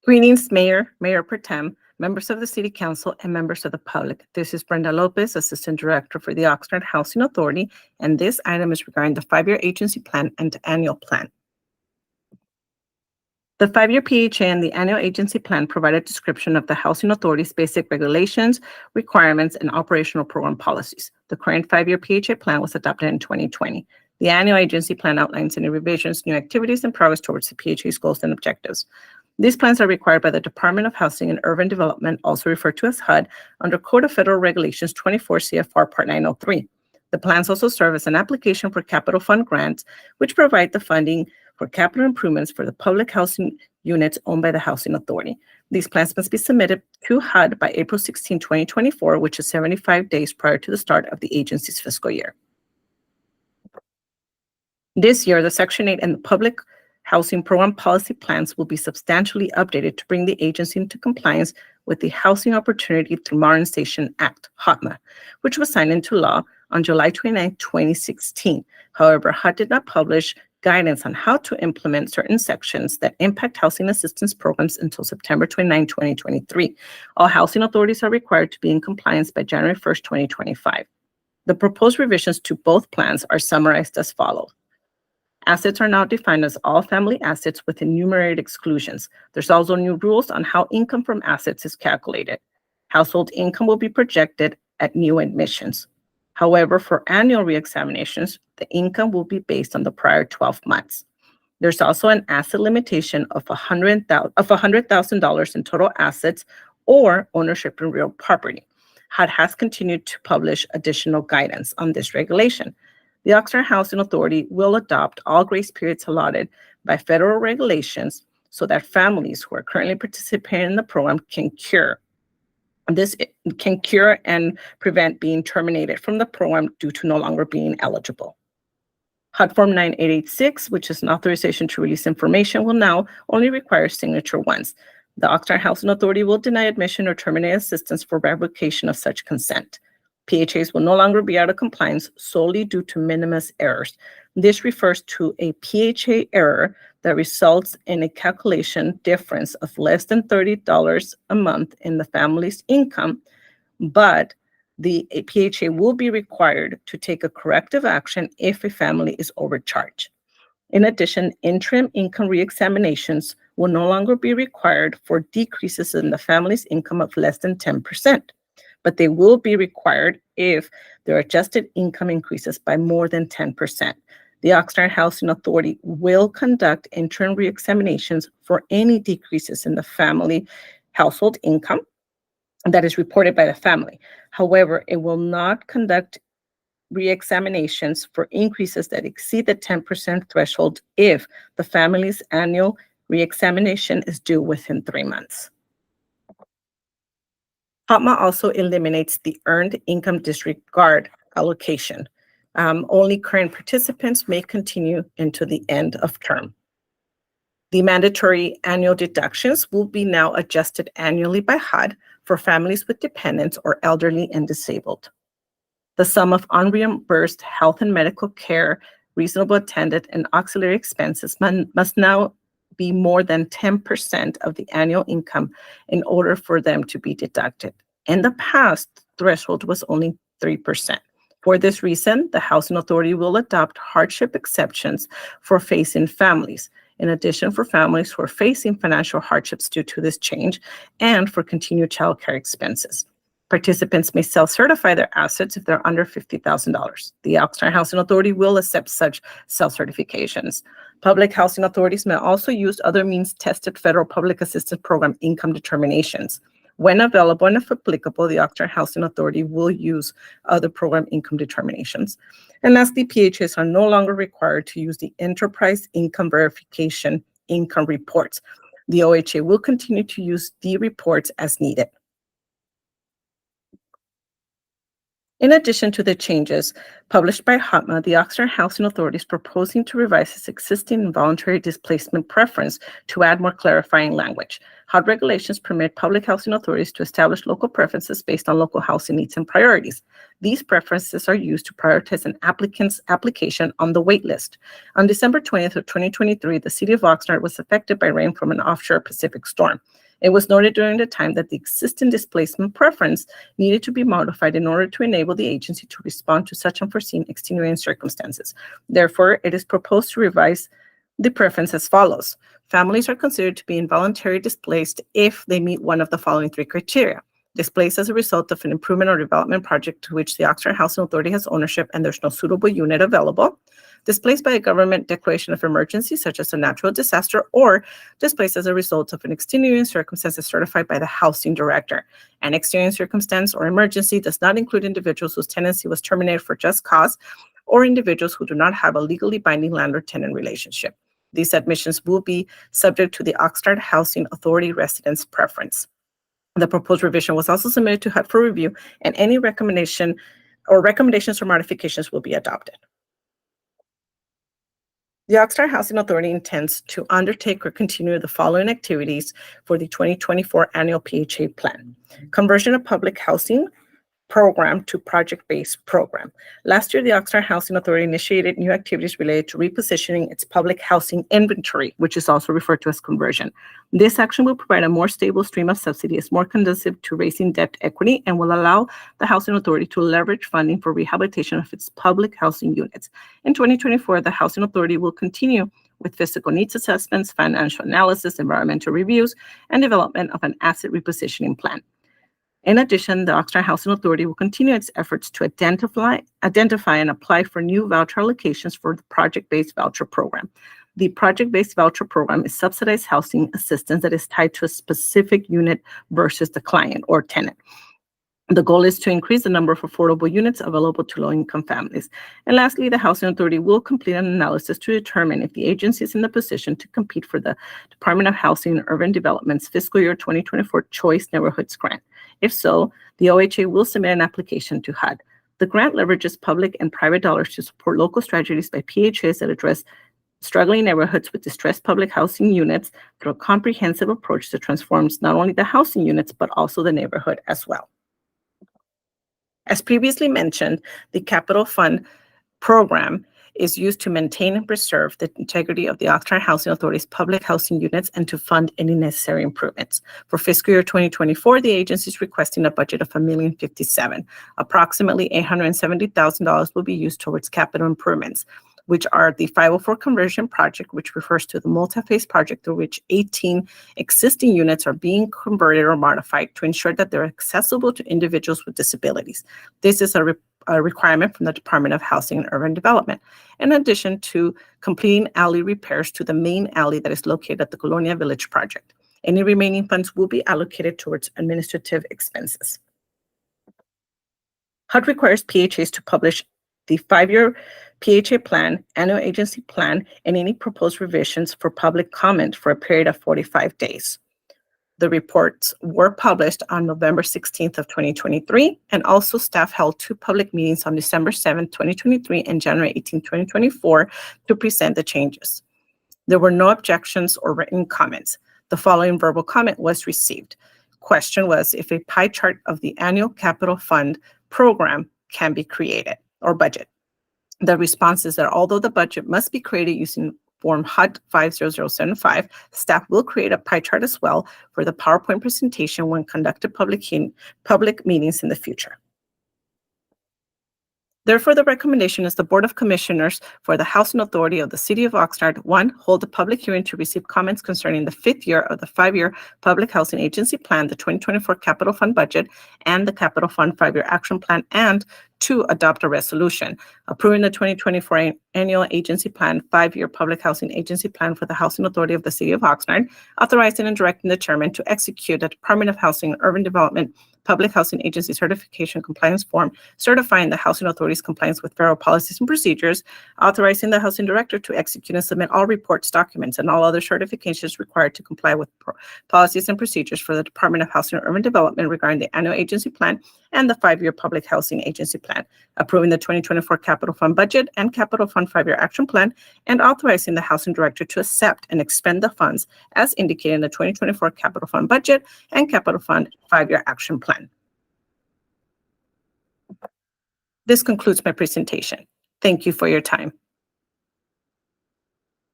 Greetings, Mayor, Mayor Pro Tem, members of the City Council, and members of the public. This is Brenda Lopez, Assistant Director for the Oxnard Housing Authority, and this item is regarding the 5-year agency plan and annual plan. The 5-year PHA and the annual agency plan provide a description of the Housing Authority's basic regulations, requirements, and operational program policies. The current 5-year PHA plan was adopted in 2020. The annual agency plan outlines any revisions, new activities, and progress towards the PHA's goals and objectives. These plans are required by the Department of Housing and Urban Development, also referred to as HUD, under Code of Federal Regulations 24 CFR Part 903. The plans also serve as an application for capital fund grants, which provide the funding for capital improvements for the public housing units owned by the Housing Authority. These plans must be submitted to HUD by April 16, 2024, which is 75 days prior to the start of the agency's fiscal year. This year, the Section 8 and the Public Housing Program Policy Plans will be substantially updated to bring the agency into compliance with the Housing Opportunity Through Modernization Act, HOTMA, which was signed into law on July 29, 2016. However, HUD did not publish guidance on how to implement certain sections that impact housing assistance programs until September 29, 2023. All housing authorities are required to be in compliance by January 1st, 2025. The proposed revisions to both plans are summarized as follows. Assets are now defined as all family assets with enumerated exclusions. There's also new rules on how income from assets is calculated. Household income will be projected at new admissions. However, for annual reexaminations, the income will be based on the prior 12 months. There's also an asset limitation of $100,000 in total assets or ownership in real property. HUD has continued to publish additional guidance on this regulation. The Oxnard Housing Authority will adopt all grace periods allotted by federal regulations so that families who are currently participating in the program can cure. This can cure and prevent being terminated from the program due to no longer being eligible. HUD Form 9886, which is an authorization to release information, will now only require signature once. The Oxnard Housing Authority will deny admission or terminate assistance for revocation of such consent. PHAs will no longer be out of compliance solely due to minimus errors. This refers to a PHA error that results in a calculation difference of less than $30 a month in the family's income, but the PHA will be required to take a corrective action if a family is overcharged. In addition, interim income reexaminations will no longer be required for decreases in the family's income of less than 10%. But they will be required if their adjusted income increases by more than 10%. The Oxnard Housing Authority will conduct interim reexaminations for any decreases in the family household income that is reported by the family. However, it will not conduct reexaminations for increases that exceed the 10% threshold if the family's annual reexamination is due within 3 months. HOTMA also eliminates the earned income disregard allocation. Only current participants may continue into the end of term. The mandatory annual deductions will be now adjusted annually by HUD for families with dependents or elderly and disabled. The sum of unreimbursed health and medical care, reasonable attendant, and auxiliary expenses must now be more than 10% of the annual income in order for them to be deducted. In the past, the threshold was only 3%. For this reason, the Housing Authority will adopt hardship exceptions for facing families. In addition, for families who are facing financial hardships due to this change and for continued child care expenses. Participants may self-certify their assets if they're under $50,000. The Oxnard Housing Authority will accept such self-certifications. Public housing authorities may also use other means tested federal public assistance program income determinations. When available and if applicable, the Oxnard Housing Authority will use other program income determinations. And lastly, PHAs are no longer required to use the Enterprise Income Verification income reports. The OHA will continue to use the reports as needed. In addition to the changes published by HOTMA, the Oxnard Housing Authority is proposing to revise its existing involuntary displacement preference to add more clarifying language. HUD regulations permit public housing authorities to establish local preferences based on local housing needs and priorities. These preferences are used to prioritize an applicant's application on the wait list. On December 20th of 2023, the city of Oxnard was affected by rain from an offshore Pacific storm. It was noted during the time that the existing displacement preference needed to be modified in order to enable the agency to respond to such unforeseen extenuating circumstances. Therefore, it is proposed to revise the preference as follows. Families are considered to be involuntarily displaced if they meet one of the following three criteria. Displaced as a result of an improvement or development project to which the Oxnard Housing Authority has ownership and there's no suitable unit available. Displaced by a government declaration of emergency, such as a natural disaster, or displaced as a result of an extenuating circumstance as certified by the housing director. An extenuating circumstance or emergency does not include individuals whose tenancy was terminated for just cause or individuals who do not have a legally binding landlord-tenant relationship. These admissions will be subject to the Oxnard Housing Authority residence preference. The proposed revision was also submitted to HUD for review, and any recommendations or modifications will be adopted. The Oxnard Housing Authority intends to undertake or continue the following activities for the 2024 annual PHA plan. Conversion of public housing program to project-based program. Last year, the Oxnard Housing Authority initiated new activities related to repositioning its public housing inventory, which is also referred to as conversion. This action will provide a more stable stream of subsidies, more conducive to raising debt equity, and will allow the Housing Authority to leverage funding for rehabilitation of its public housing units. In 2024, the Housing Authority will continue with physical needs assessments, financial analysis, environmental reviews, and development of an asset repositioning plan. In addition, the Oxnard Housing Authority will continue its efforts to identify and apply for new voucher allocations for the project-based voucher program. The project-based voucher program is subsidized housing assistance that is tied to a specific unit versus the client or tenant. The goal is to increase the number of affordable units available to low-income families. And lastly, the Housing Authority will complete an analysis to determine if the agency is in the position to compete for the Department of Housing and Urban Development's fiscal year 2024 Choice Neighborhoods Grant. If so, the OHA will submit an application to HUD. The grant leverages public and private dollars to support local strategies by PHAs that address struggling neighborhoods with distressed public housing units through a comprehensive approach that transforms not only the housing units, but also the neighborhood as well. As previously mentioned, the Capital Fund program is used to maintain and preserve the integrity of the Oxnard Housing Authority's public housing units and to fund any necessary improvements. For fiscal year 2024, the agency is requesting a budget of $1,057,000. Approximately $870,000 will be used towards capital improvements, which are the 504 conversion project, which refers to the multi-phase project through which 18 existing units are being converted or modified to ensure that they're accessible to individuals with disabilities. This is a requirement from the Department of Housing and Urban Development, in addition to completing alley repairs to the main alley that is located at the Colonia Village project. Any remaining funds will be allocated towards administrative expenses. HUD requires PHAs to publish the 5-year PHA plan, annual agency plan, and any proposed revisions for public comment for a period of 45 days. The reports were published on November 16th of 2023, and also staff held 2 public meetings on December 7th, 2023 and January 18th, 2024 to present the changes. There were no objections or written comments. The following verbal comment was received. Question was if a pie chart of the annual capital fund program can be created or budget. The response is that although the budget must be created using Form HUD 50075, staff will create a pie chart as well for the PowerPoint presentation when conducted public meetings in the future. Therefore, the recommendation is the Board of Commissioners for the Housing Authority of the City of Oxnard, 1, hold a public hearing to receive comments concerning the 5th year of the 5-year Public Housing Agency Plan, the 2024 Capital Fund Budget, and the Capital Fund 5-year Action Plan, and 2, adopt a resolution approving the 2024 Annual Agency Plan, 5-year Public Housing Agency Plan for the Housing Authority of the City of Oxnard, authorizing and directing the chairman to execute the Department of Housing and Urban Development Public Housing Agency Certification Compliance Form, certifying the Housing Authority's compliance with federal policies and procedures, authorizing the Housing Director to execute and submit all reports, documents, and all other certifications required to comply with policies and procedures for the Department of Housing and Urban Development regarding the annual agency plan and the 5-year Public Housing Agency Plan, approving the 2024 Capital Fund budget and Capital Fund 5-year action plan, and authorizing the Housing Director to accept and expend the funds as indicated in the 2024 Capital Fund budget and Capital Fund 5-year action plan. This concludes my presentation. Thank you for your time.